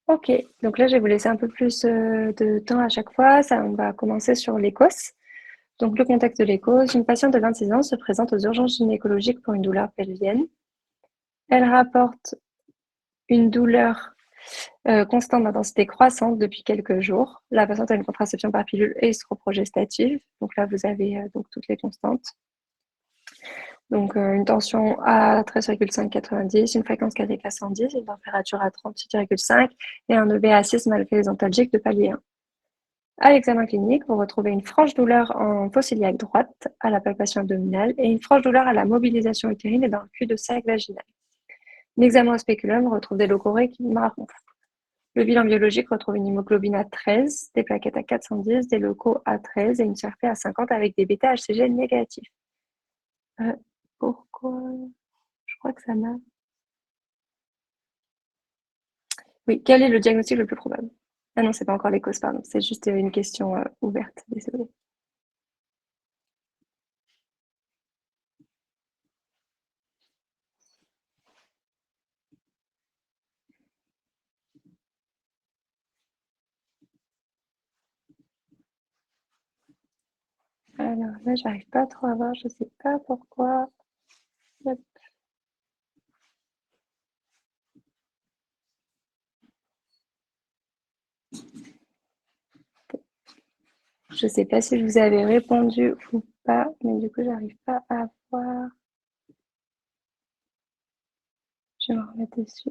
Ok, donc là, je vais vous laisser un peu plus de temps à chaque fois. Ça, on va commencer sur l'ECOS. Donc, le contexte de l'ECOS, une patiente de 26 ans se présente aux urgences gynécologiques pour une douleur pelvienne. Elle rapporte une douleur constante d'intensité croissante depuis quelques jours. La patiente a une contraception par pilule estro-progestative. Donc là, vous avez donc toutes les constantes. Donc une tension à 13,5-90, une fréquence cardiaque à 110, une température à 36,5 et un EV à 6 malgré les antalgiques de palier 1. À l'examen clinique, vous retrouvez une franche douleur en fosse iliaque droite à la palpation abdominale et une franche douleur à la mobilisation utérine et dans le cul-de-sac vaginal. L'examen au spéculum retrouve des leucorrhées marrons. Le bilan biologique retrouve une hémoglobine à 13, des plaquettes à 410, des leucos à 13 et une CRP à 50 avec des bêta-HCG négatifs. Pourquoi? Je crois que ça m'a... Oui, quel est le diagnostic le plus probable? Ah non, c'est pas encore les causes, pardon. C'est juste une question ouverte. Désolée. Alors là, j'arrive pas trop à voir. Je sais pas pourquoi. Hop. Je sais pas si je vous avais répondu ou pas, mais du coup, j'arrive pas à voir. Je vais me remettre dessus.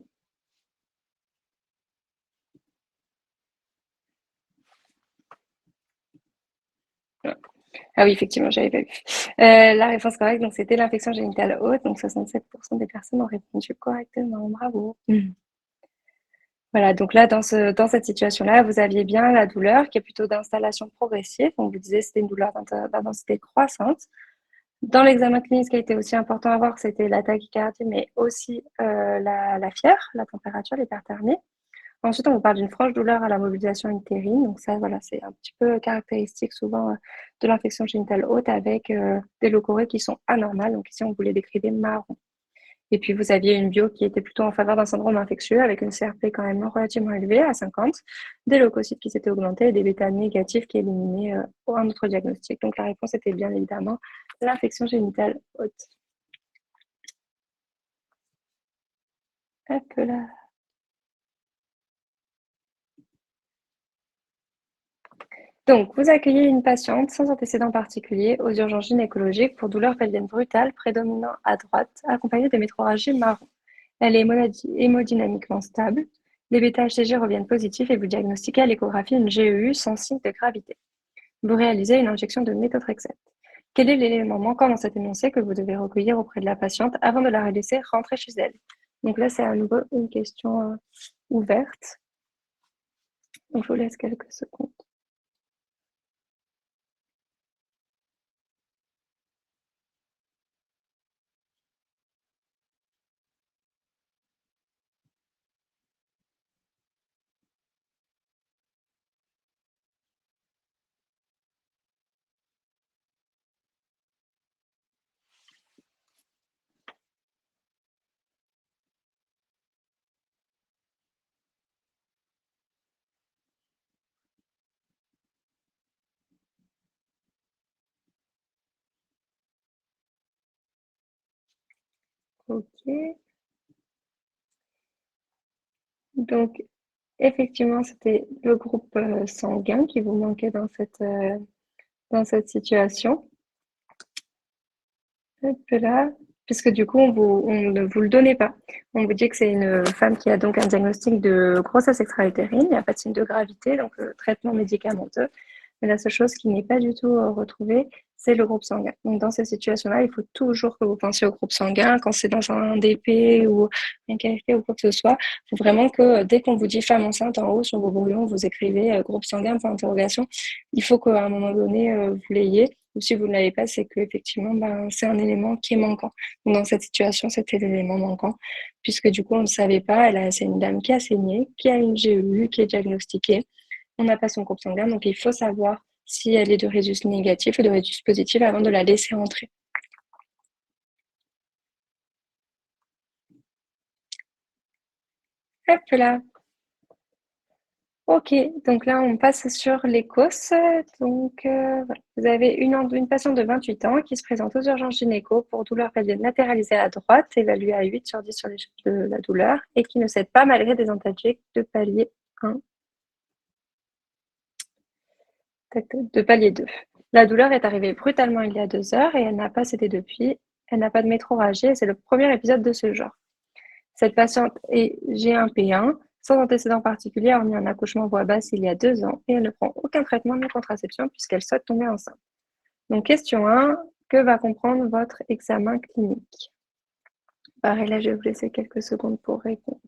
Ah oui, effectivement, j'avais pas vu. La réponse correcte, donc c'était l'infection génitale haute, donc 67% des personnes ont répondu correctement. Bravo. Voilà, donc là, dans cette situation-là, vous aviez bien la douleur qui est plutôt d'installation progressive. Donc, vous disiez que c'était une douleur d'intensité croissante. Dans l'examen clinique, ce qui a été aussi important à voir, c'était la tachycardie, mais aussi la fièvre, la température, l'hyperthermie. Ensuite, on vous parle d'une franche douleur à la mobilisation utérine. Donc ça, voilà, c'est un petit peu caractéristique souvent de l'infection génitale haute avec des leucorrhées qui sont anormales. Donc ici, on vous les décrivait marron. Et puis, vous aviez une bio qui était plutôt en faveur d'un syndrome infectieux avec une CRP quand même relativement élevée à 50, des leucocytes qui s'étaient augmentés et des bêta négatifs qui éliminaient un autre diagnostic. Donc la réponse était bien évidemment l'infection génitale haute. Hop là. Donc, vous accueillez une patiente sans antécédent particulier aux urgences gynécologiques pour douleur pelvienne brutale prédominant à droite, accompagnée de métrorragie marron. Elle est hémodynamiquement stable. Les bêta-HCG reviennent positifs et vous diagnostiquez à l'échographie une GEU sans signe de gravité. Vous réalisez une injection de méthotrexate. Quel est l'élément manquant dans cet énoncé que vous devez recueillir auprès de la patiente avant de la laisser rentrer chez elle? Donc là, c'est à nouveau une question ouverte. Donc, je vous laisse quelques secondes. Ok. Donc, effectivement, c'était le groupe sanguin qui vous manquait dans cette situation. Hop là. Puisque du coup, on ne vous le donnait pas. On vous dit que c'est une femme qui a donc un diagnostic de grossesse extra-utérine. Il n'y a pas de signe de gravité, donc traitement médicamenteux. Mais la seule chose qui n'est pas du tout retrouvée, c'est le groupe sanguin. Donc, dans ces situations-là, il faut toujours que vous pensiez au groupe sanguin. Quand c'est dans un DP ou un KFP ou quoi que ce soit, il faut vraiment que dès qu'on vous dit femme enceinte en haut sur vos brouillons, vous écrivez groupe sanguin pour interrogation. Il faut qu'à un moment donné, vous l'ayez. Ou si vous ne l'avez pas, c'est qu'effectivement, ben, c'est un élément qui est manquant. Donc, dans cette situation, c'était l'élément manquant, puisque du coup, on ne savait pas. C'est une dame qui a saigné, qui a une GEU, qui est diagnostiquée. On n'a pas son groupe sanguin, donc il faut savoir si elle est de résus négatif ou de résus positif avant de la laisser entrer. Hop là. Ok, donc là on passe sur l'Écosse. Donc voilà. Vous avez une patiente de 28 ans qui se présente aux urgences gynéco pour douleur pelvienne latéralisée à droite, évaluée à 8 sur 10 sur l'échelle de la douleur et qui ne cède pas malgré des antalgiques de palier 1, de palier 2. La douleur est arrivée brutalement il y a 2 heures et elle n'a pas cédé depuis. Elle n'a pas de métrorragie et c'est le premier épisode de ce genre. Cette patiente est G1P1, sans antécédent particulier, hormis un accouchement voix basse il y a 2 ans, et elle ne prend aucun traitement de contraception puisqu'elle souhaite tomber enceinte. Donc, question 1, que va comprendre votre examen clinique? Pareil, là, je vais vous laisser quelques secondes pour répondre.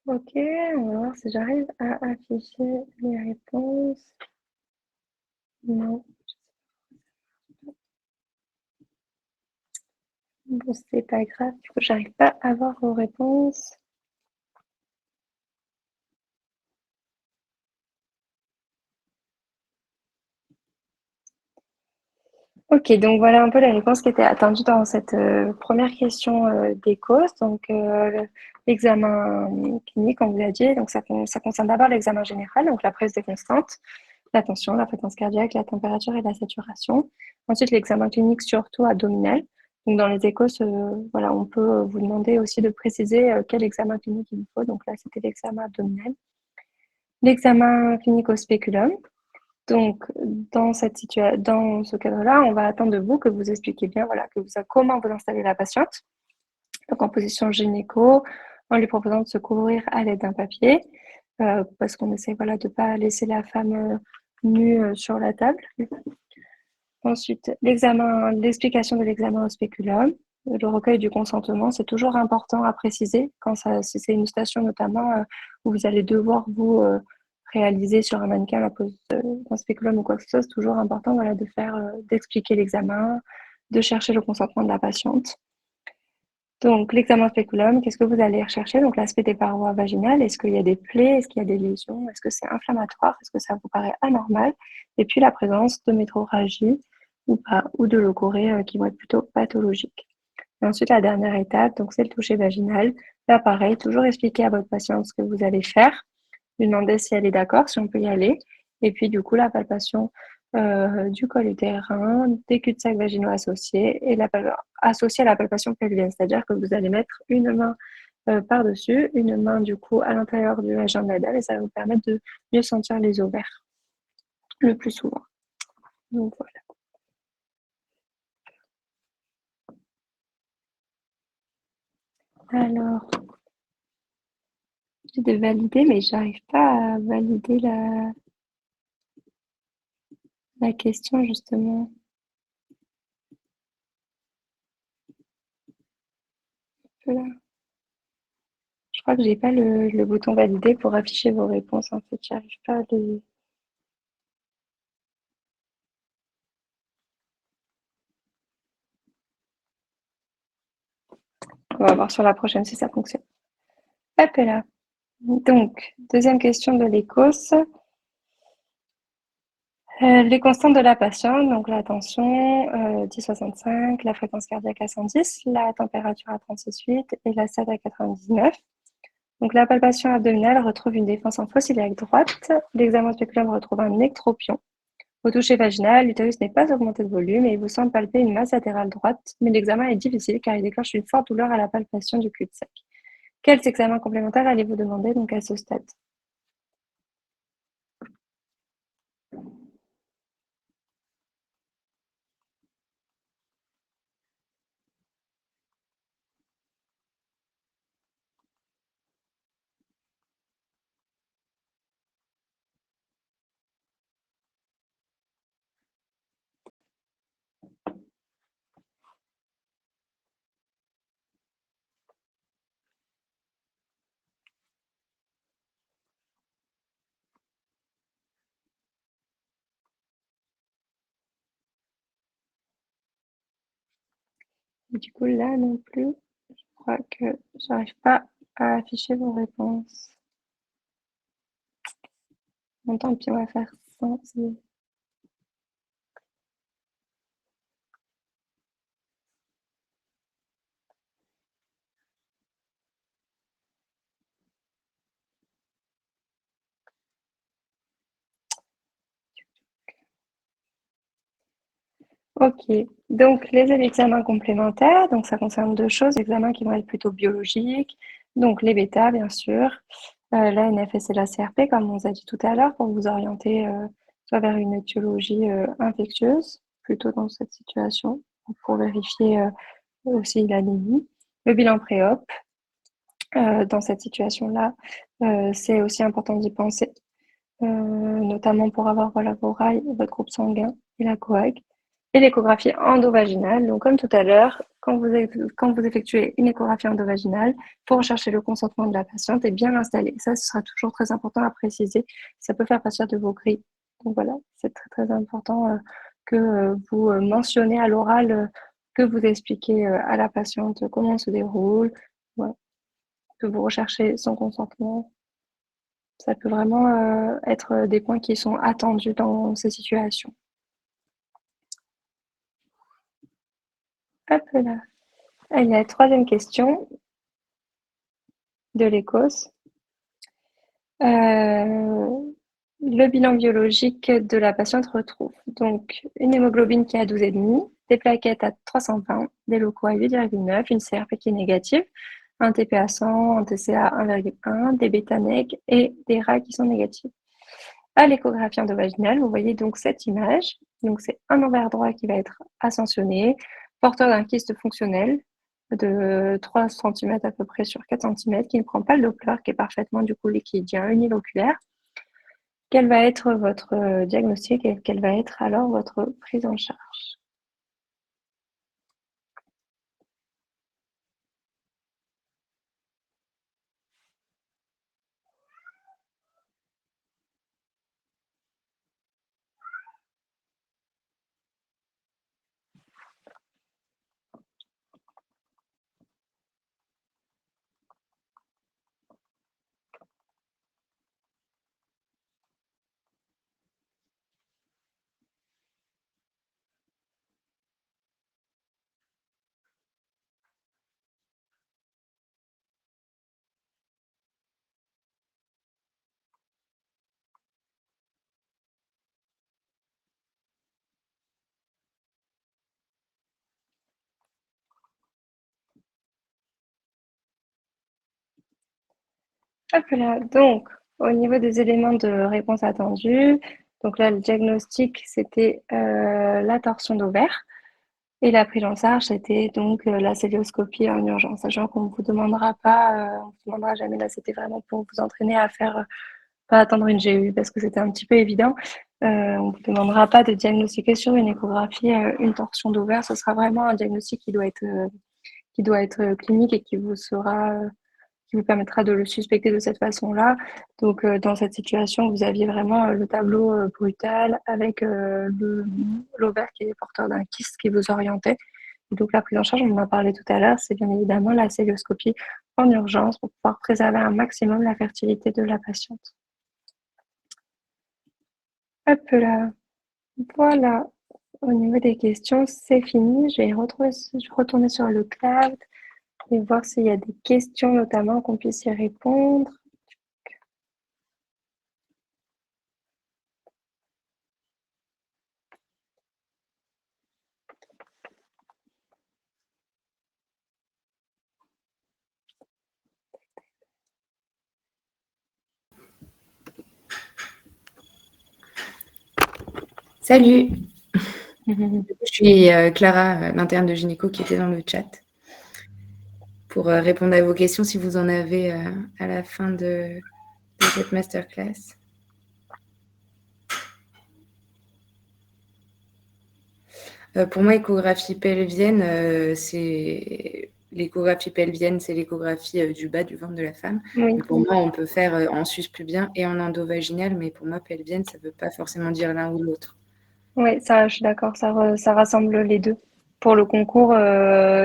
Ok, on va voir si j'arrive à afficher les réponses. Non. Bon, c'est pas grave, du coup, j'arrive pas à voir vos réponses. Ok, donc voilà un peu les réponses qui étaient attendues dans cette première question d'ECOS. Donc, l'examen clinique, on vous l'a dit, donc ça concerne d'abord l'examen général, donc la prise des constantes, la tension, la fréquence cardiaque, la température et la saturation. Ensuite, l'examen clinique surtout abdominal. Donc, dans les échos, voilà, on peut vous demander aussi de préciser quel examen clinique il vous faut. Donc là, c'était l'examen abdominal. L'examen clinique au spéculum. Donc, dans ce cadre-là, on va attendre de vous que vous expliquiez bien, voilà, comment vous installez la patiente. Donc, en position gynéco, en lui proposant de se couvrir à l'aide d'un papier, parce qu'on essaie, voilà, de ne pas laisser la femme nue sur la table. Ensuite, l'explication de l'examen au spéculum, le recueil du consentement, c'est toujours important à préciser si c'est une station notamment où vous allez devoir vous réaliser sur un mannequin la pose d'un spéculum ou quoi que ce soit, c'est toujours important, voilà, d'expliquer l'examen, de chercher le consentement de la patiente. Donc, l'examen spéculum, qu'est-ce que vous allez rechercher? Donc, l'aspect des parois vaginales, est-ce qu'il y a des plaies? Est-ce qu'il y a des lésions? Est-ce que c'est inflammatoire? Est-ce que ça vous paraît anormal? Et puis, la présence de métrorragie ou pas, ou de logorrhée qui vont être plutôt pathologiques. Et ensuite, la dernière étape, donc, c'est le toucher vaginal. Là, pareil, toujours expliquer à votre patiente ce que vous allez faire, lui demander si elle est d'accord, si on peut y aller. Et puis, du coup, la palpation du col utérin, des cul-de-sac vaginaux associés et associé à la palpation pelvienne, c'est-à-dire que vous allez mettre une main par-dessus, une main du coup à l'intérieur du vagin de la dame et ça va vous permettre de mieux sentir les ovaires le plus souvent. Donc voilà. Alors, j'ai de valider, mais j'arrive pas à valider la question justement. Voilà. Je crois que j'ai pas le bouton valider pour afficher vos réponses. En fait, j'arrive pas à les. On va voir sur la prochaine si ça fonctionne. Hop là. Donc, deuxième question de l'ECOS. Les constantes de la patiente, donc la tension 10,65, la fréquence cardiaque à 110, la température à 36,8 et la SAT à 99. Donc la palpation abdominale retrouve une défense en fosse iliaque droite. L'examen spéculum retrouve un ectropion. Au toucher vaginal, l'utérus n'est pas augmenté de volume et il vous semble palper une masse latérale droite, mais l'examen est difficile car il déclenche une forte douleur à la palpation du cul-de-sac. Quels examens complémentaires allez-vous demander donc à ce stade? Du coup, là non plus, je crois que j'arrive pas à afficher vos réponses. Bon, tant pis, on va faire ça. Ok, donc les examens complémentaires, donc ça concerne deux choses, examens qui vont être plutôt biologiques, donc les bêta bien sûr, la NFS et la CRP comme on vous a dit tout à l'heure pour vous orienter soit vers une étiologie infectieuse, plutôt dans cette situation, pour vérifier aussi l'anémie, le bilan pré-op, dans cette situation-là, c'est aussi important d'y penser, notamment pour avoir voilà, vos rails, votre groupe sanguin et la coag. Et l'échographie endovaginale. Donc, comme tout à l'heure, quand vous effectuez une échographie endovaginale, pour rechercher le consentement de la patiente et bien l'installer. Ça, ce sera toujours très important à préciser. Ça peut faire partir de vos grilles. Donc voilà, c'est très très important que vous mentionnez à l'oral, que vous expliquez à la patiente comment on se déroule, voilà, que vous recherchez son consentement. Ça peut vraiment être des points qui sont attendus dans ces situations. Hop là. Allez, la troisième question de l'ECOS. Le bilan biologique de la patiente retrouve donc une hémoglobine qui est à 12,5, des plaquettes à 320, des locaux à 8,9, une CRP qui est négative, un TP à 100, un TCA 1,1, des bêta-neg et des RA qui sont négatifs. À l'échographie endovaginale, vous voyez donc cette image. Donc c'est un ovaire droit qui va être ascensionné, porteur d'un kyste fonctionnel de 3 cm à peu près sur 4 cm, qui ne prend pas le Doppler, qui est parfaitement du coup liquidien, uniloculaire. Quel va être votre diagnostic et quelle va être alors votre prise en charge? Hop là, donc au niveau des éléments de réponse attendus, donc là le diagnostic c'était la torsion d'ovaire. Et la prise en charge, c'était donc la célioscopie en urgence, sachant qu'on ne vous demandera pas, on vous demandera jamais, là c'était vraiment pour vous entraîner à faire, pas attendre une GU parce que c'était un petit peu évident. On ne vous demandera pas de diagnostiquer sur une échographie une torsion d'ovaire, ce sera vraiment un diagnostic qui doit être clinique et qui vous sera, qui vous permettra de le suspecter de cette façon-là. Donc, dans cette situation, vous aviez vraiment le tableau brutal avec l'ovaire qui est porteur d'un kyste qui vous orientait. Et donc, la prise en charge, on en a parlé tout à l'heure, c'est bien évidemment la célioscopie en urgence pour pouvoir préserver un maximum la fertilité de la patiente. Hop là, voilà. Au niveau des questions, c'est fini. Je vais retourner sur le cloud et voir s'il y a des questions notamment qu'on puisse y répondre. Salut, je suis Clara, l'interne de gynéco qui était dans le chat pour répondre à vos questions si vous en avez à la fin de cette masterclass. Pour moi, échographie pelvienne, l'échographie pelvienne, c'est l'échographie du bas du ventre de la femme. Oui. Et pour moi, on peut faire en suspubien et en endovaginal, mais pour moi, pelvienne, ça ne veut pas forcément dire l'un ou l'autre. Oui, ça, je suis d'accord, ça rassemble les deux. Pour le concours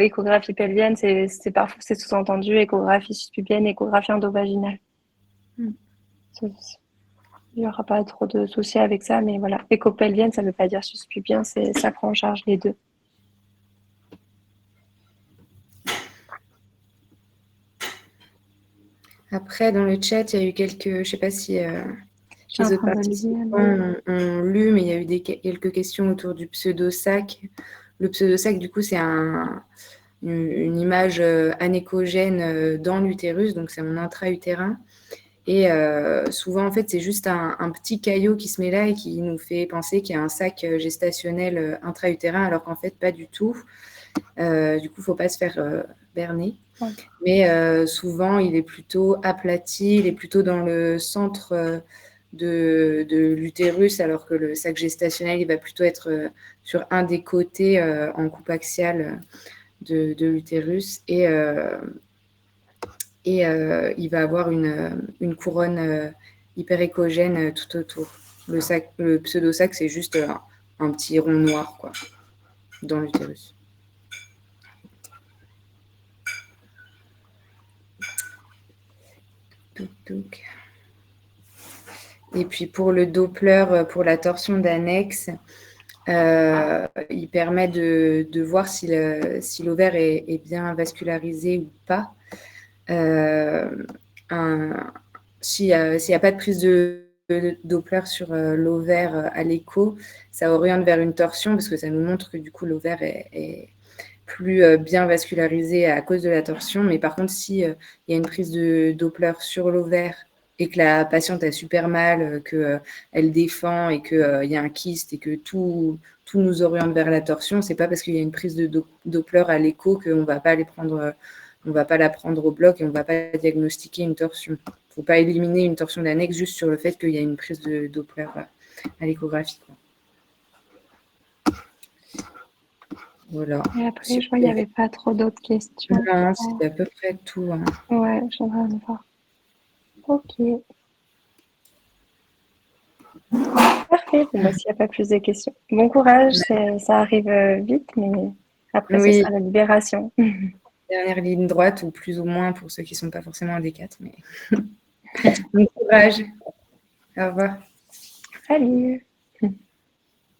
échographie pelvienne, c'est parfois c'est sous-entendu échographie suspubienne, échographie endovaginale. Il n'y aura pas trop de soucis avec ça, mais voilà. Écho-pelvienne, ça ne veut pas dire suspubien, ça prend en charge les deux. Après, dans le chat, il y a eu quelques... Je ne sais pas si les autres participants ont lu, mais il y a eu quelques questions autour du pseudo-sac. Le pseudo-sac, du coup, c'est une image anéchogène dans l'utérus, donc c'est mon intra-utérin. Et souvent, en fait, c'est juste un petit caillot qui se met là et qui nous fait penser qu'il y a un sac gestationnel intra-utérin, alors qu'en fait, pas du tout. Du coup, il ne faut pas se faire berner. Ouais. Mais souvent, il est plutôt aplati, il est plutôt dans le centre de l'utérus, alors que le sac gestationnel, il va plutôt être sur un des côtés en coupe axiale de l'utérus. Et il va avoir une couronne hyperéchogène tout autour. Le pseudo-sac, c'est juste un petit rond noir, quoi, dans l'utérus. Et puis pour le Doppler, pour la torsion d'annexe, il permet de voir si l'ovaire est bien vascularisé ou pas. S'il n'y a pas de prise de Doppler sur l'ovaire à l'écho, ça oriente vers une torsion parce que ça nous montre que du coup l'ovaire est plus bien vascularisé à cause de la torsion. Mais par contre, s'il y a une prise de Doppler sur l'ovaire et que la patiente a super mal, qu'elle défend et qu'il y a un kyste et que tout nous oriente vers la torsion, c'est pas parce qu'il y a une prise de Doppler à l'écho qu'on ne va pas on va pas la prendre au bloc et on ne va pas diagnostiquer une torsion. Il ne faut pas éliminer une torsion d'annexe juste sur le fait qu'il y a une prise de Doppler à l'échographie. Voilà. Et après, je vois qu'il n'y avait pas trop d'autres questions. Non, c'est à peu près tout. Hein. Ouais, j'aimerais en voir. Ok. Parfait. Bon, s'il n'y a pas plus de questions. Bon courage, ça arrive vite, mais après, ce sera la libération. Dernière ligne droite, ou plus ou moins pour ceux qui ne sont pas forcément en D4. Mais... bon courage. Au revoir. Salut.